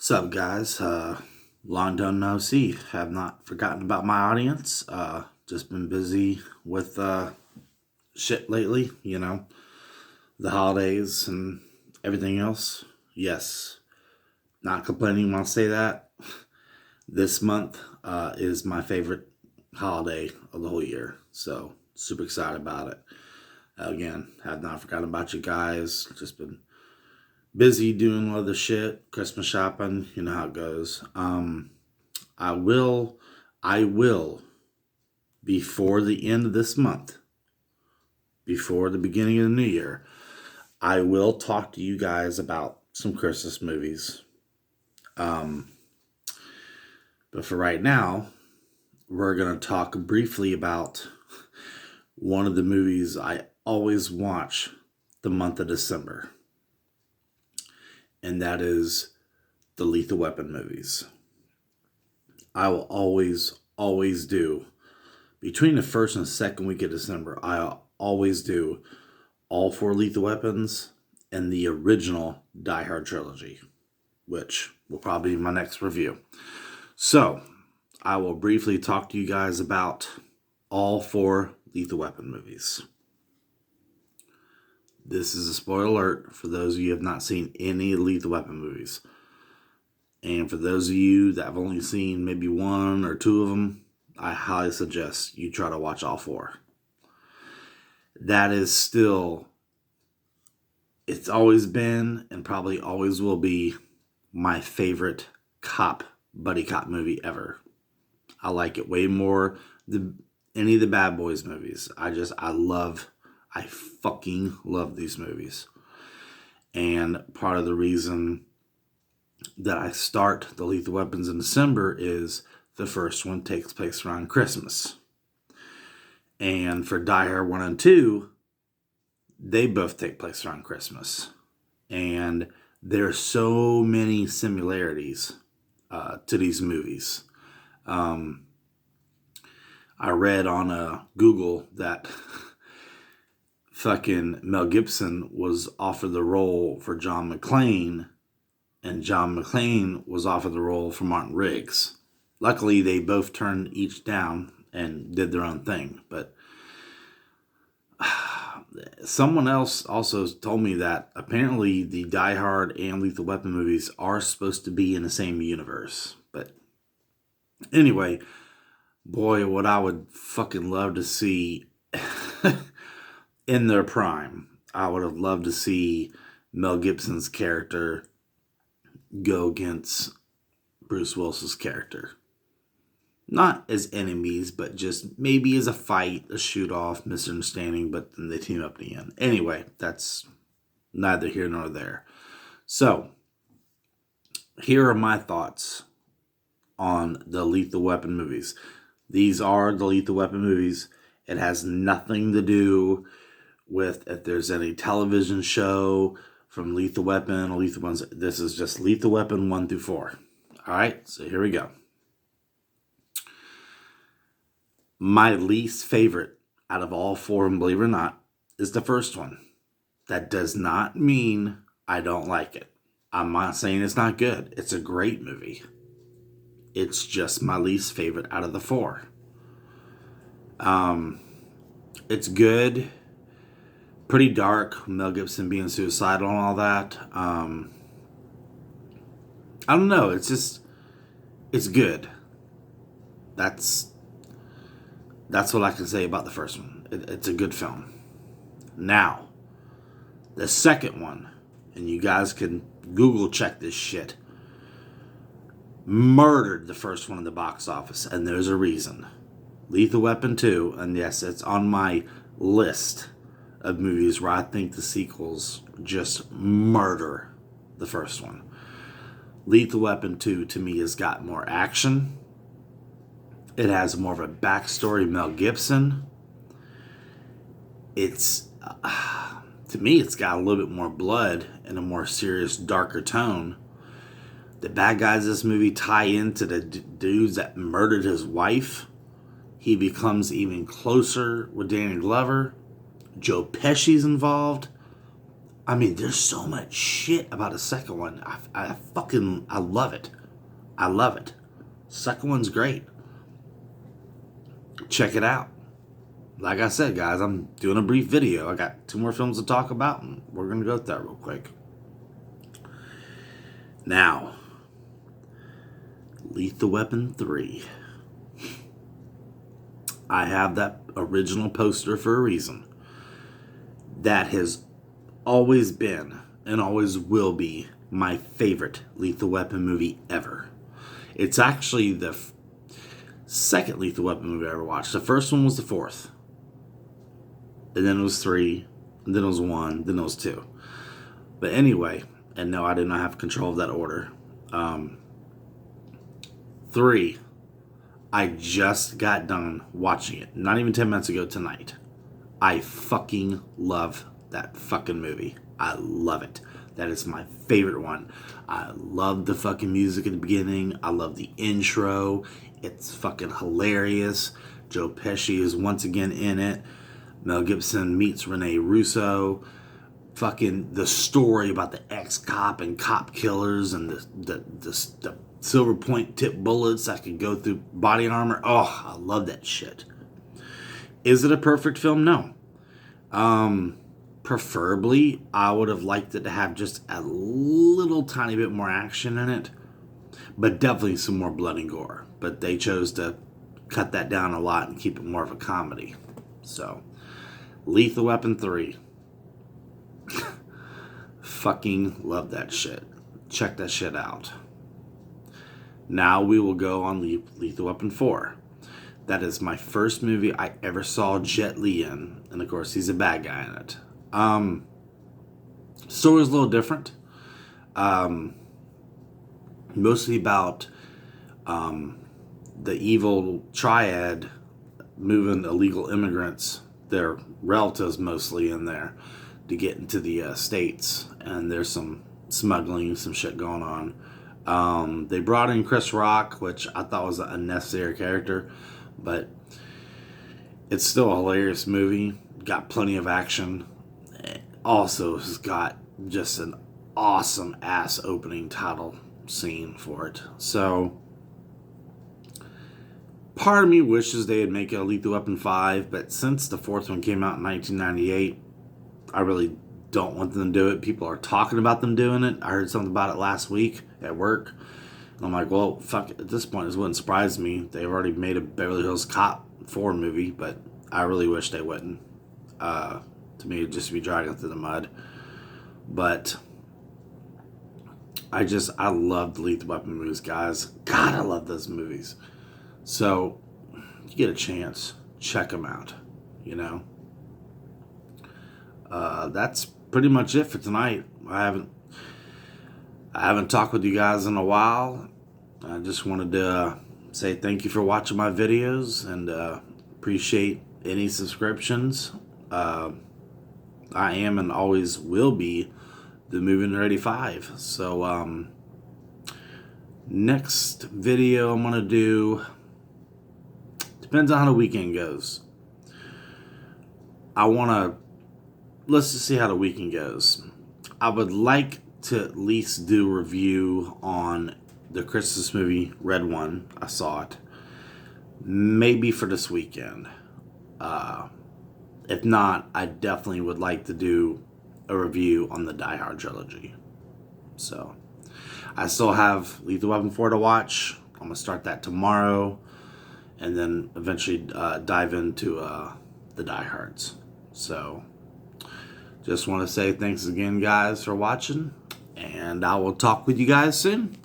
What's up, guys? Long done no see. Have not forgotten about my audience. Just been busy with shit lately, the holidays and everything else. Yes, not complaining when I say that. This month is my favorite holiday of the whole year. So, super excited about it. Again, have not forgotten about you guys. Just been busy doing other shit, Christmas shopping, you know how it goes. I will, before the end of this month, before the beginning of the new year, I will talk to you guys about some Christmas movies. But for right now, we're going to talk briefly about one of the movies I always watch the month of December. And that is the Lethal Weapon movies. I will always do. Between the first and second week of December, I always do all four Lethal Weapons and the original Die Hard trilogy, which will probably be my next review. So, I will briefly talk to you guys about all four Lethal Weapon movies. This is a spoiler alert for those of you who have not seen any Lethal Weapon movies. And for those of you that have only seen maybe one or two of them, I highly suggest you try to watch all four. That is still, it's always been and probably always will be my favorite buddy cop movie ever. I like it way more than any of the Bad Boys movies. I fucking love these movies. And part of the reason that I start the Lethal Weapons in December is the first one takes place around Christmas. And for Die Hard 1 and 2, they both take place around Christmas. And there are so many similarities to these movies. I read on Google that fucking Mel Gibson was offered the role for John McClane, and John McClane was offered the role for Martin Riggs. Luckily, they both turned each down and did their own thing. But someone else also told me that apparently the Die Hard and Lethal Weapon movies are supposed to be in the same universe. But anyway, boy, what I would fucking love to see in their prime. I would have loved to see Mel Gibson's character go against Bruce Willis's character. Not as enemies, but just maybe as a fight, a shoot-off, misunderstanding, but then they team up in the end. Anyway, that's neither here nor there. So, here are my thoughts on the Lethal Weapon movies. These are the Lethal Weapon movies. It has nothing to do with if there's any television show from Lethal Weapon or Lethal Weapons. This is just Lethal Weapon 1 through 4. Alright, so here we go. My least favorite out of all four, and believe it or not, is the first one. That does not mean I don't like it. I'm not saying it's not good. It's a great movie. It's just my least favorite out of the four. It's good. Pretty dark. Mel Gibson being suicidal and all that. I don't know. It's good. That's what I can say about the first one. It's a good film. Now, the second one, and you guys can Google check this shit, murdered the first one in the box office, and there's a reason. Lethal Weapon 2, and yes, it's on my list of movies where I think the sequels just murder the first one. Lethal Weapon 2, to me, has got more action. It has more of a backstory of Mel Gibson. To me, it's got a little bit more blood and a more serious, darker tone. The bad guys in this movie tie into the dudes that murdered his wife. He becomes even closer with Danny Glover. Joe Pesci's involved. I mean, there's so much shit about the second one. I love it. I love it. Second one's great. Check it out. Like I said, guys, I'm doing a brief video. I got 2 more films to talk about, and we're going to go through that real quick. Now, Lethal Weapon 3. I have that original poster for a reason. That has always been and always will be my favorite Lethal Weapon movie ever. It's actually the second Lethal Weapon movie I ever watched. The first one was the 4th. And then it was 3. And then it was 1. Then it was 2. But anyway, and no, I did not have control of that order. 3. I just got done watching it. Not even 10 minutes ago tonight. I fucking love that fucking movie. I love it. That is my favorite one. I love the fucking music at the beginning. I love the intro. It's fucking hilarious. Joe Pesci is once again in it. Mel Gibson meets Rene Russo. Fucking the story about the ex-cop and cop killers and the silver point tip bullets that could go through body armor. Oh, I love that shit. Is it a perfect film? No. Preferably, I would have liked it to have just a little tiny bit more action in it, but definitely some more blood and gore. But they chose to cut that down a lot and keep it more of a comedy. So, Lethal Weapon 3. Fucking love that shit. Check that shit out. Now we will go on Lethal Weapon 4. That is my first movie I ever saw Jet Li in. And of course, he's a bad guy in it. Story's a little different. Mostly about the evil triad moving illegal immigrants, their relatives mostly, in there to get into the States. And there's some smuggling, some shit going on. They brought in Chris Rock, which I thought was an unnecessary character. But it's still a hilarious movie. Got plenty of action. Also has got just an awesome ass opening title scene for it. So part of me wishes they'd make it a Lethal Weapon 5, but since the 4th one came out in 1998, I really don't want them to do it. People are talking about them doing it. I heard something about it last week at work. I'm like, well, fuck, at this point, it wouldn't surprise me. They've already made a Beverly Hills Cop 4 movie, but I really wish they wouldn't. To me, it'd just be dragging through the mud. But I love the Lethal Weapon movies, guys. God, I love those movies. So, if you get a chance, check them out, you know. That's pretty much it for tonight. I haven't talked with you guys in a while. I just wanted to say thank you for watching my videos and appreciate any subscriptions. I am and always will be the Moving Ready 5. So next video I'm going to do, depends on how the weekend goes. Let's just see how the weekend goes. I would like to at least do a review on the Christmas movie Red One. I saw it. Maybe for this weekend. If not, I definitely would like to do a review on the Die Hard trilogy. So, I still have Lethal Weapon 4 to watch. I'm going to start that tomorrow. And then eventually dive into the Die Hards. So, just want to say thanks again, guys, for watching. And I will talk with you guys soon.